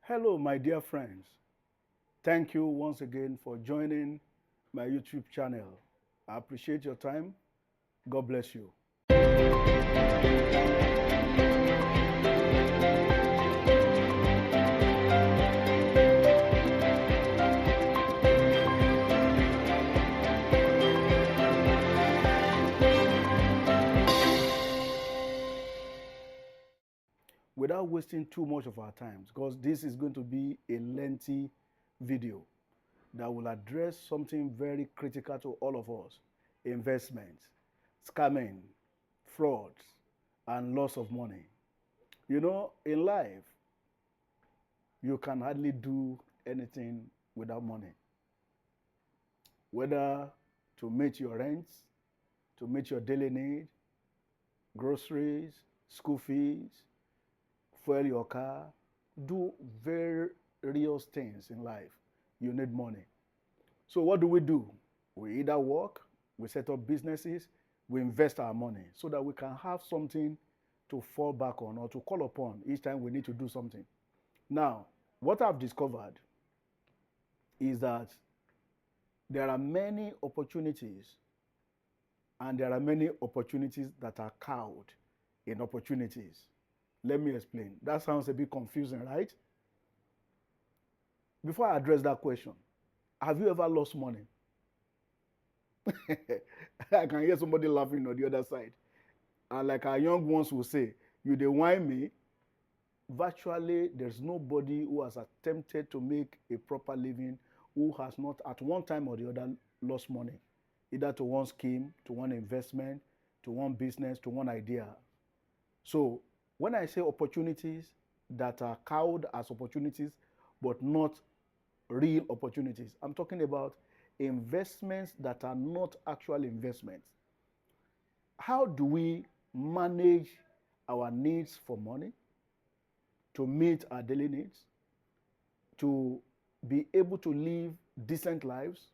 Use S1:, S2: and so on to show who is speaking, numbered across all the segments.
S1: Hello, my dear friends. Thank you once again for joining my YouTube channel. I appreciate your time. God bless you. Without wasting too much of our time, because this is going to be a lengthy video that will address something very critical to all of us: investments, scamming, frauds, and loss of money. You know, in life, you can hardly do anything without money, whether to meet your rents, to meet your daily need, groceries, school fees, fuel your car, do various things in life. You need money. So what do? We either work, we set up businesses, we invest our money so that we can have something to fall back on or to call upon each time we need to do something. Now, what I've discovered is that there are many opportunities, and there are many opportunities that are cowed in opportunities. Let me explain. That sounds a bit confusing, right? Before I address that question, have you ever lost money? I can hear somebody laughing on the other side. And like our young ones will say, you dey whine me. Virtually, there's nobody who has attempted to make a proper living who has not at one time or the other lost money, either to one scheme, to one investment, to one business, to one idea. So when I say opportunities that are cowed as opportunities, but not real opportunities, I'm talking about investments that are not actual investments. How do we manage our needs for money, to meet our daily needs, to be able to live decent lives,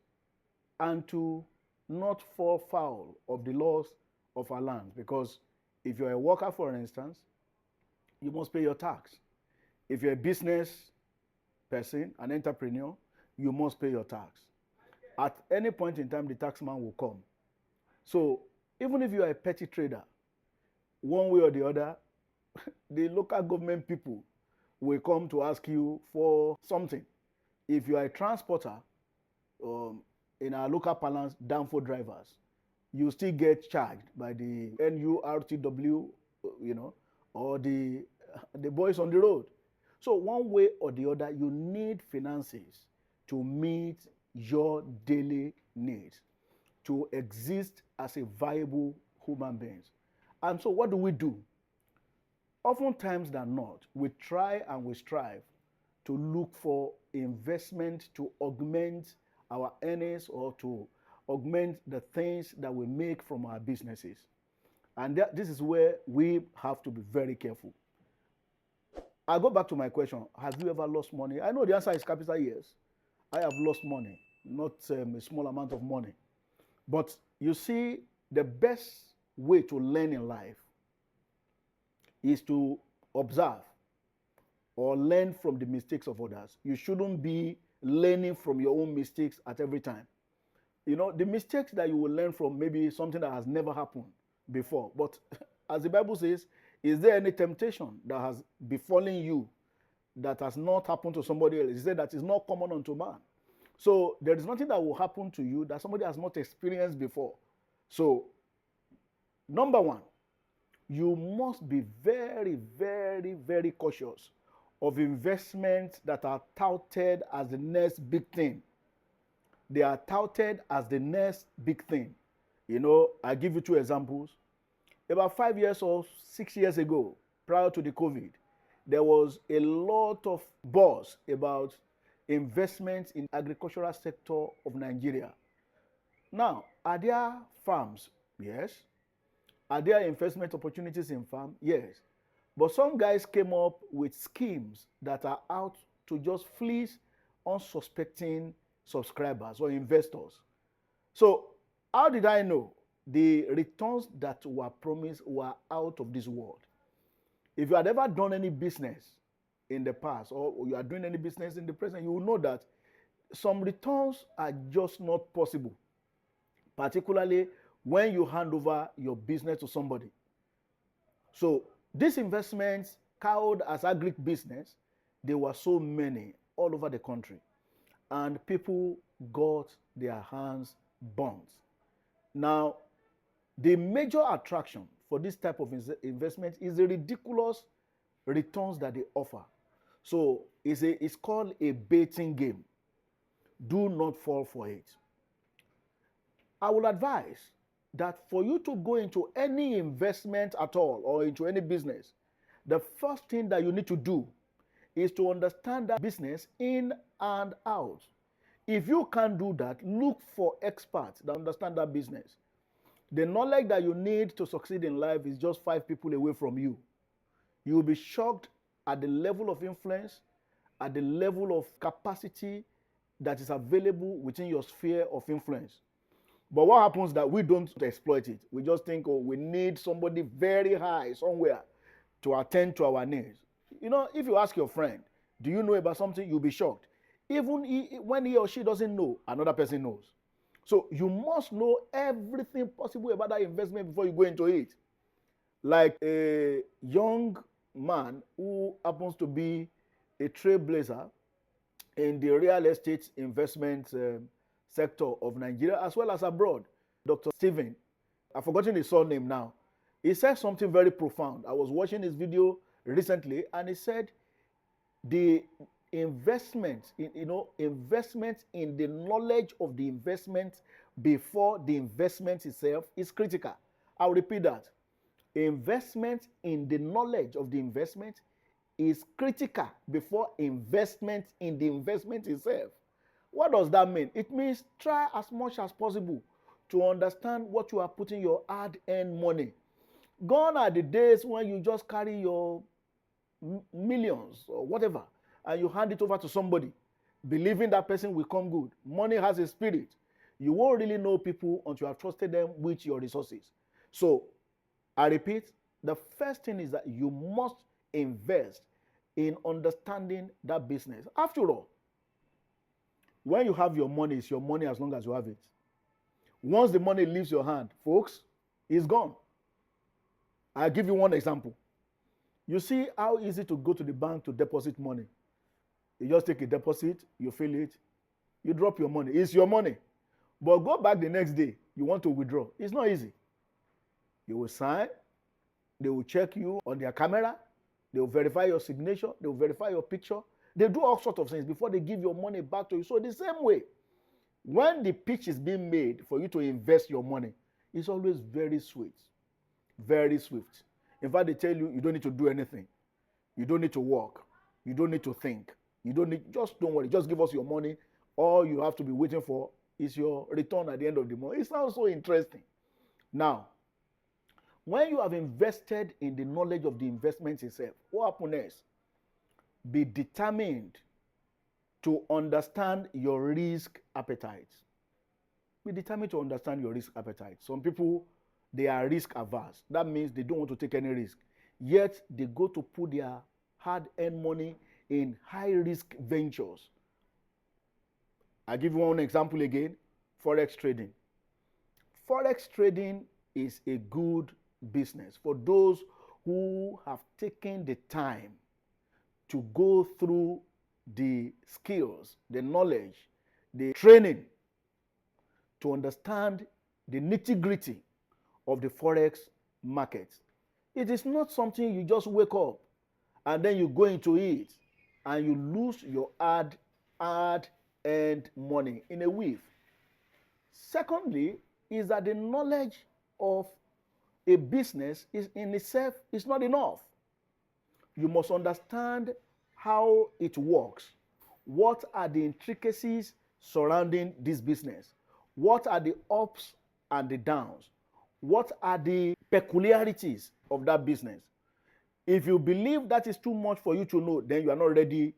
S1: and to not fall foul of the laws of our land? Because if you're a worker, for instance, you must pay your tax. If you're a business person, an entrepreneur, you must pay your tax. At any point in time, the taxman will come. So even if you are a petty trader, one way or the other, the local government people will come to ask you for something. If you are a transporter, in our local parlance, downfall drivers, you still get charged by the NURTW, or the boys on the road. So one way or the other, you need finances to meet your daily needs, to exist as a viable human being. And so what do? Oftentimes than not, we try and we strive to look for investment to augment our earnings or to augment the things that we make from our businesses. And this is where we have to be very careful. I'll go back to my question. Have you ever lost money? I know the answer is capital yes. I have lost money, not a small amount of money. But you see, the best way to learn in life is to observe or learn from the mistakes of others. You shouldn't be learning from your own mistakes at every time. You know, the mistakes that you will learn from may be something that has never happened before. But as the Bible says, is there any temptation that has befallen you that has not happened to somebody else? He said that is not common unto man. So there is nothing that will happen to you that somebody has not experienced before. So, number one, you must be very, very, very cautious of investments that are touted as the next big thing. They are touted as the next big thing. You know, I give you two examples. About 5 years or 6 years ago, prior to the COVID, there was a lot of buzz about investments in the agricultural sector of Nigeria. Now, are there farms? Yes. Are there investment opportunities in farm? Yes. But some guys came up with schemes that are out to just fleece unsuspecting subscribers or investors. So how did I know? The returns that were promised were out of this world. If you had ever done any business in the past, or you are doing any business in the present, you will know that some returns are just not possible, particularly when you hand over your business to somebody. So these investments, called as agri business, there were so many all over the country, and people got their hands burnt. Now, the major attraction for this type of investment is the ridiculous returns that they offer. So it's called a baiting game. Do not fall for it. I will advise that for you to go into any investment at all or into any business, the first thing that you need to do is to understand that business in and out. If you can't do that, look for experts that understand that business. The knowledge that you need to succeed in life is just 5 people away from you. You will be shocked at the level of influence, at the level of capacity that is available within your sphere of influence. But what happens is that we don't exploit it. We just think, oh, we need somebody very high somewhere to attend to our needs. You know, if you ask your friend, do you know about something, you'll be shocked. Even when he or she doesn't know, another person knows. So you must know everything possible about that investment before you go into it. Like a young man who happens to be a trailblazer in the real estate investment sector of Nigeria as well as abroad, Dr. Stephen, I've forgotten his surname now. He said something very profound. I was watching his video recently, and he said the investment in the knowledge of the investment before the investment itself is critical. I'll repeat that. Investment in the knowledge of the investment is critical before investment in the investment itself. What does that mean? It means try as much as possible to understand what you are putting your hard-earned money. Gone are the days when you just carry your millions or whatever and you hand it over to somebody, believing that person will come good. Money has a spirit. You won't really know people until you have trusted them with your resources. So, I repeat, the first thing is that you must invest in understanding that business. After all, when you have your money, it's your money as long as you have it. Once the money leaves your hand, folks, it's gone. I'll give you one example. You see how easy to go to the bank to deposit money. You just take a deposit, you fill it, you drop your money. It's your money. But go back the next day, you want to withdraw. It's not easy. You will sign, they will check you on their camera, they will verify your signature, they will verify your picture. They do all sorts of things before they give your money back to you. So the same way, when the pitch is being made for you to invest your money, it's always very sweet, very swift. In fact, they tell you, you don't need to do anything. You don't need to work. You don't need to think. Just don't worry. Just give us your money. All you have to be waiting for is your return at the end of the month. It sounds so interesting. Now, when you have invested in the knowledge of the investment itself, what happens next? Be determined to understand your risk appetite. Be determined to understand your risk appetite. Some people, they are risk averse. That means they don't want to take any risk. Yet, they go to put their hard-earned money in high-risk ventures. I'll give you one example again, Forex trading. Forex trading is a good business for those who have taken the time to go through the skills, the knowledge, the training to understand the nitty-gritty of the Forex market. It is not something you just wake up and then you go into it and you lose your hard-earned money in a whiff. Secondly, is that the knowledge of a business is in itself is not enough. You must understand how it works. What are the intricacies surrounding this business? What are the ups and the downs? What are the peculiarities of that business? If you believe that is too much for you to know, then you are not ready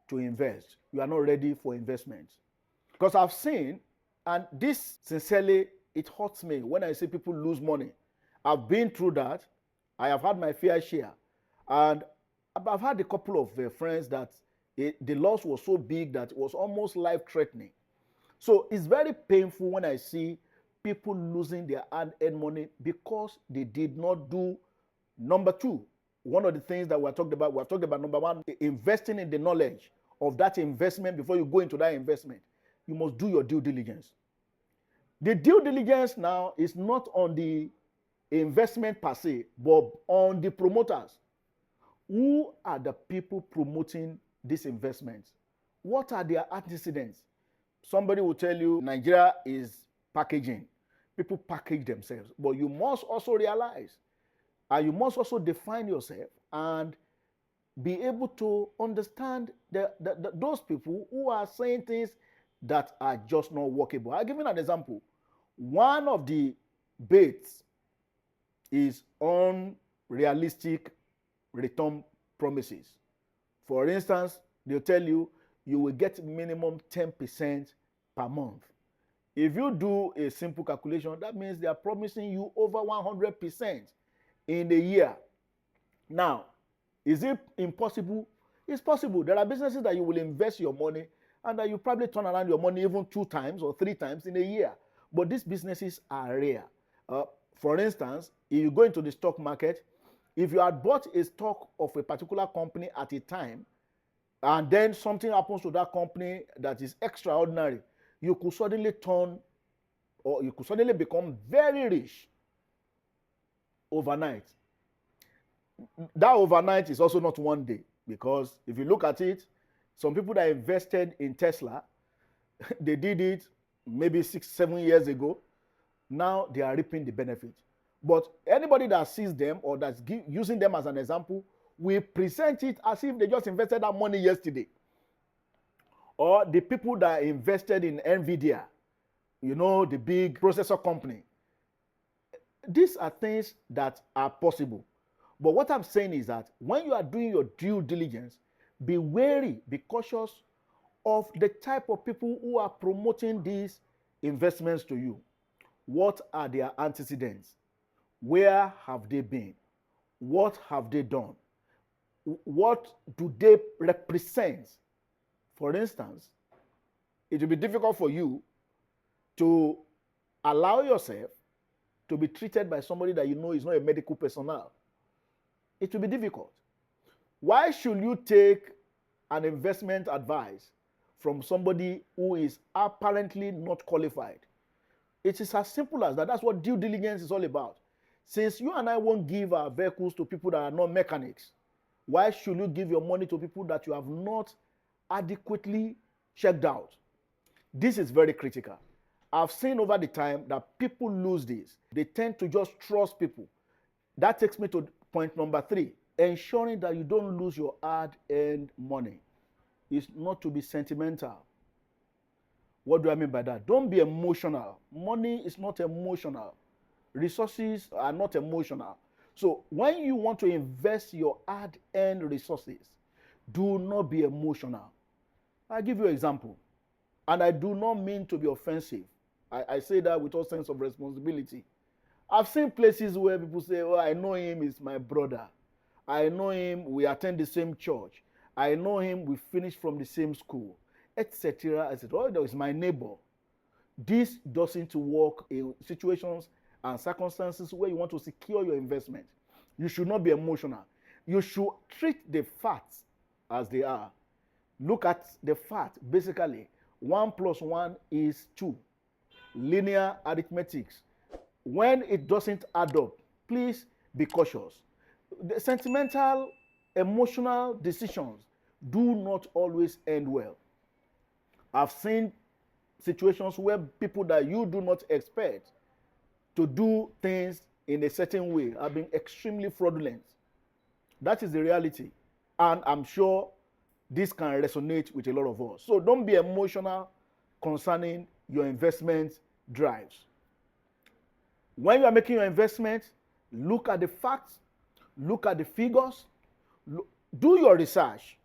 S1: to invest. You are not ready for investment. Because I've seen, and this sincerely, it hurts me when I see people lose money. I've been through that. I have had my fair share. And I've had a couple of friends that the loss was so big that it was almost life-threatening. So it's very painful when I see people losing their hard-earned money because they did not do number two. One of the things that we have talked about number one, investing in the knowledge of that investment before you go into that investment. You must do your due diligence. The due diligence now is not on the investment per se, but on the promoters. Who are the people promoting these investments? What are their antecedents? Somebody will tell you Nigeria is packaging. People package themselves. But you must also realize, and you must also define yourself and be able to understand those people who are saying things that are just not workable. I'll give you an example. One of the baits is unrealistic return promises. For instance, they'll tell you you will get minimum 10% per month. If you do a simple calculation, that means they are promising you over 100% in a year. Now, is it impossible? It's possible. There are businesses that you will invest your money and that you probably turn around your money even 2 times or 3 times in a year. But these businesses are rare. For instance, if you go into the stock market, if you had bought a stock of a particular company at a time, and then something happens to that company that is extraordinary, you could suddenly become very rich overnight. That overnight is also not one day, because if you look at it, some people that invested in Tesla, they did it maybe 6-7 years ago. Now they are reaping the benefit. But anybody that sees them or that's using them as an example will present it as if they just invested that money yesterday. Or the people that invested in NVIDIA, the big processor company. These are things that are possible. But what I'm saying is that when you are doing your due diligence, be wary, be cautious of the type of people who are promoting these investments to you. What are their antecedents? Where have they been? What have they done? What do they represent? For instance, it will be difficult for you to allow yourself to be treated by somebody that you know is not a medical personnel. It will be difficult. Why should you take an investment advice from somebody who is apparently not qualified? It is as simple as that. That's what due diligence is all about. Since you and I won't give our vehicles to people that are not mechanics, why should you give your money to people that you have not adequately checked out? This is very critical. I've seen over the time that people lose this. They tend to just trust people. That takes me to point number 3. Ensuring that you don't lose your hard-earned money is not to be sentimental. What do I mean by that? Don't be emotional. Money is not emotional. Resources are not emotional. So when you want to invest your hard-earned resources, do not be emotional. I'll give you an example. And I do not mean to be offensive. I say that with all sense of responsibility. I've seen places where people say, oh, I know him, he's my brother. I know him, we attend the same church. I know him, we finished from the same school, etc., etc. Oh, that is my neighbor. This doesn't work in situations and circumstances where you want to secure your investment. You should not be emotional. You should treat the facts as they are. Look at the fact. Basically, 1 + 1 is 2. Linear arithmetics. When it doesn't add up, please be cautious. The sentimental, emotional decisions do not always end well. I've seen situations where people that you do not expect to do things in a certain way have been extremely fraudulent. That is the reality. And I'm sure this can resonate with a lot of us. So don't be emotional concerning your investment drives. When you are making your investment, look at the facts, look at the figures, do your research.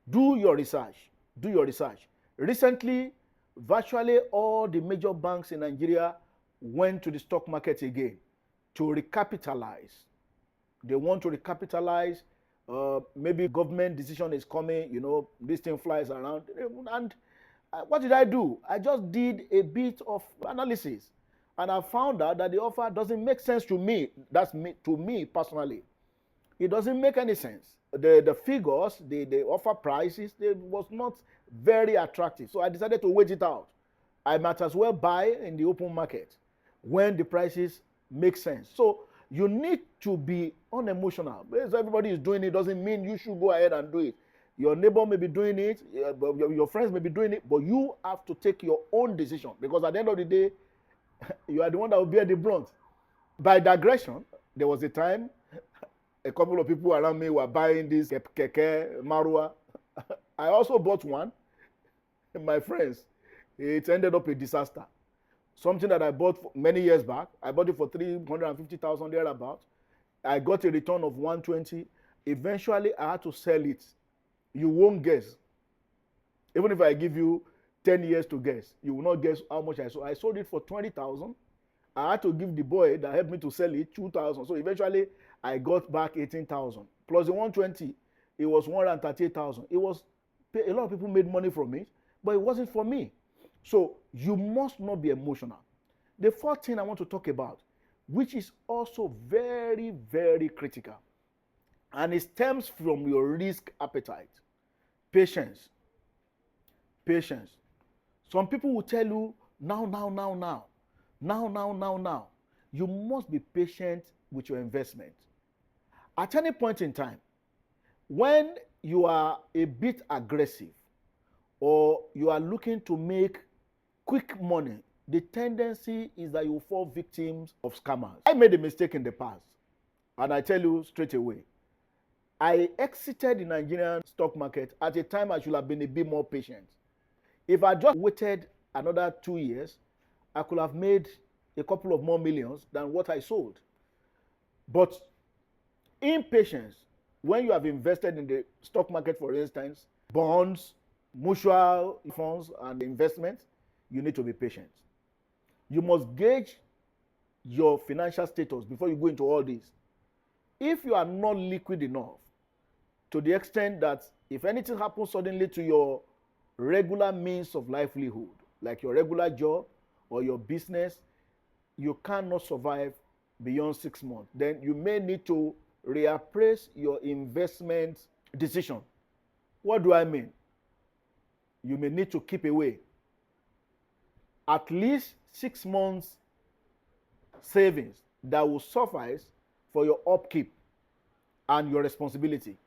S1: Do your research. Do your research. Recently, virtually all the major banks in Nigeria went to the stock market again to recapitalize. They want to recapitalize maybe government decision is coming, this thing flies around. And what did I do? I just did a bit of analysis, and I found out that the offer doesn't make sense to me. That's me, to me personally. It doesn't make any sense. The figures, the offer prices, they was not very attractive. So I decided to wait it out. I might as well buy in the open market when the prices make sense. So you need to be unemotional. Because everybody is doing it doesn't mean you should go ahead and do it. Your neighbor may be doing it, your friends may be doing it, but you have to take your own decision, because at the end of the day, you are the one that will bear the brunt. By digression, there was a time a couple of people around me were buying this keke marua. I also bought one. My friends, it ended up a disaster. Something that I bought many years back, I bought it for 350,000 thereabout. I got a return of 120. Eventually, I had to sell it. You won't guess. Even if I give you 10 years to guess, you will not guess how much I sold. I sold it for 20,000. I had to give the boy that helped me to sell it 2,000. So eventually, I got back 18,000. Plus the 120, it was 138,000. It was, a lot of people made money from it, but it wasn't for me. So you must not be emotional. The fourth thing I want to talk about, which is also very, very critical, and it stems from your risk appetite. Patience. Patience. Some people will tell you, now. You must be patient with your investment. At any point in time, when you are a bit aggressive or you are looking to make quick money, the tendency is that you fall victims of scammers. I made a mistake in the past, and I tell you straight away. I exited the Nigerian stock market at a time I should have been a bit more patient. If I just waited another 2 years, I could have made a couple of more millions than what I sold. But impatience, when you have invested in the stock market, for instance, bonds, mutual funds, and investments, you need to be patient. You must gauge your financial status before you go into all this. If you are not liquid enough, to the extent that if anything happens suddenly to your regular means of livelihood, like your regular job or your business, you cannot survive beyond 6 months, then you may need to reappraise your investment decision. What do I mean? You may need to keep away at least 6 months savings that will suffice for your upkeep and your responsibility.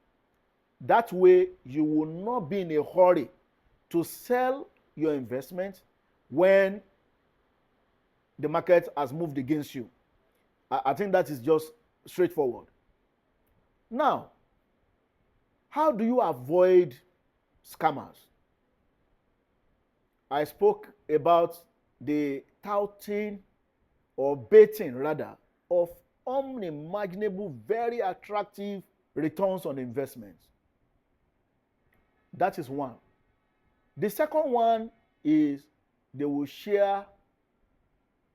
S1: That way, you will not be in a hurry to sell your investment when the market has moved against you. I think that is just straightforward. Now, how do you avoid scammers? I spoke about the touting or baiting rather of unimaginable, very attractive returns on investments. That is one. The second one is they will share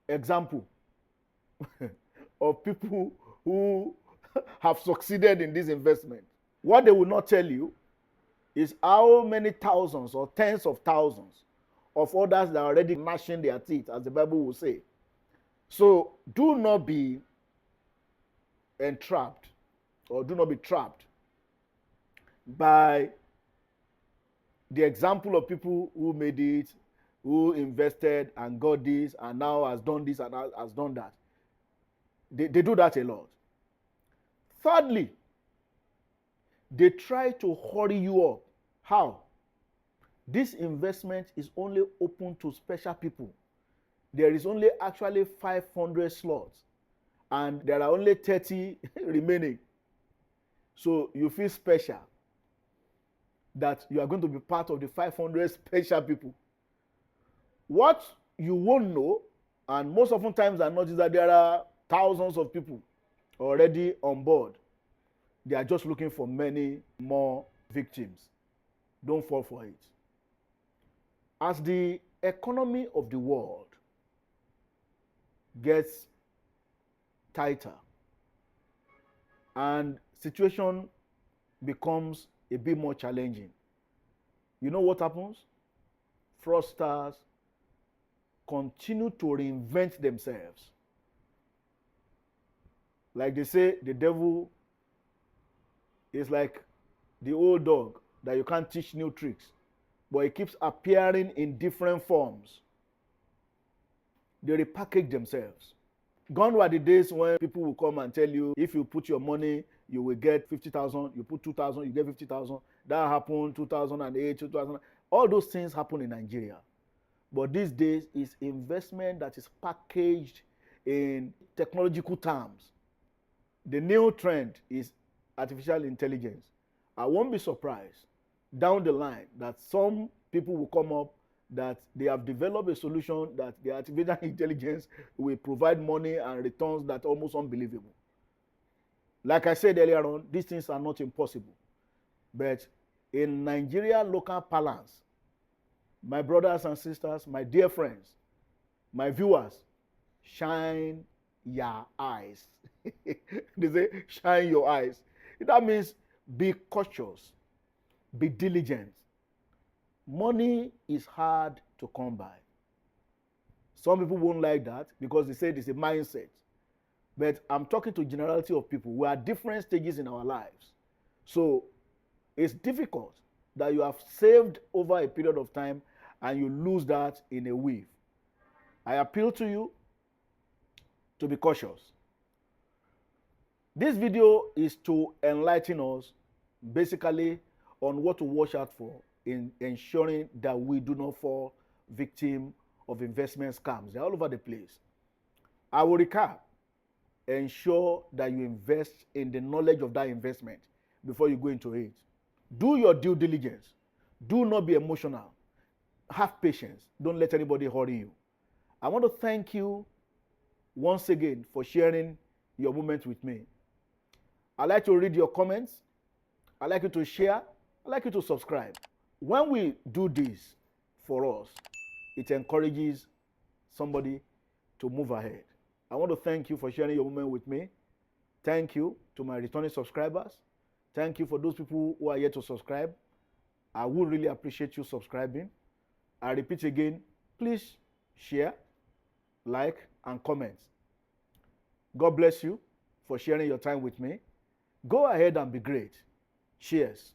S1: example of people who have succeeded in this investment. What they will not tell you is how many thousands or tens of thousands of others that are already gnashing their teeth, as the Bible will say. So do not be entrapped or do not be trapped by the example of people who made it, who invested and got this and now has done this and has done that. They do that a lot. Thirdly, they try to hurry you up. How? This investment is only open to special people. There is only actually 500 slots and there are only 30 remaining. So you feel special that you are going to be part of the 500 special people. What you won't know, and most often times than not, is that there are thousands of people already on board. They are just looking for many more victims. Don't fall for it. As the economy of the world gets tighter and situation becomes a bit more challenging, you know what happens? Fraudsters continue to reinvent themselves. Like they say, the devil is like the old dog that you can't teach new tricks, but it keeps appearing in different forms. They repackage themselves. Gone were the days when people will come and tell you, if you put your money, you will get 50,000. You put 2,000, you get 50,000. That happened 2008, 2000. All those things happen in Nigeria. But these days, it's investment that is packaged in technological terms. The new trend is artificial intelligence. I won't be surprised down the line that some people will come up that they have developed a solution that the artificial intelligence will provide money and returns that are almost unbelievable. Like I said earlier on, these things are not impossible. But in Nigeria local parlance, my brothers and sisters, my dear friends, my viewers, shine your eyes. They say, shine your eyes. That means be cautious, be diligent. Money is hard to come by. Some people won't like that because they say it's a mindset. But I'm talking to generality of people. We are at different stages in our lives. So it's difficult that you have saved over a period of time and you lose that in a weave. I appeal to you to be cautious. This video is to enlighten us basically on what to watch out for in ensuring that we do not fall victim of investment scams. They're all over the place. I will recap. Ensure that you invest in the knowledge of that investment before you go into it. Do your due diligence. Do not be emotional. Have patience. Don't let anybody hurry you. I want to thank you once again for sharing your moment with me. I'd like to read your comments. I'd like you to share. I'd like you to subscribe. When we do this for us, it encourages somebody to move ahead. I want to thank you for sharing your moment with me. Thank you to my returning subscribers. Thank you for those people who are yet to subscribe. I would really appreciate you subscribing. I repeat again, please share, like, and comment. God bless you for sharing your time with me. Go ahead and be great. Cheers.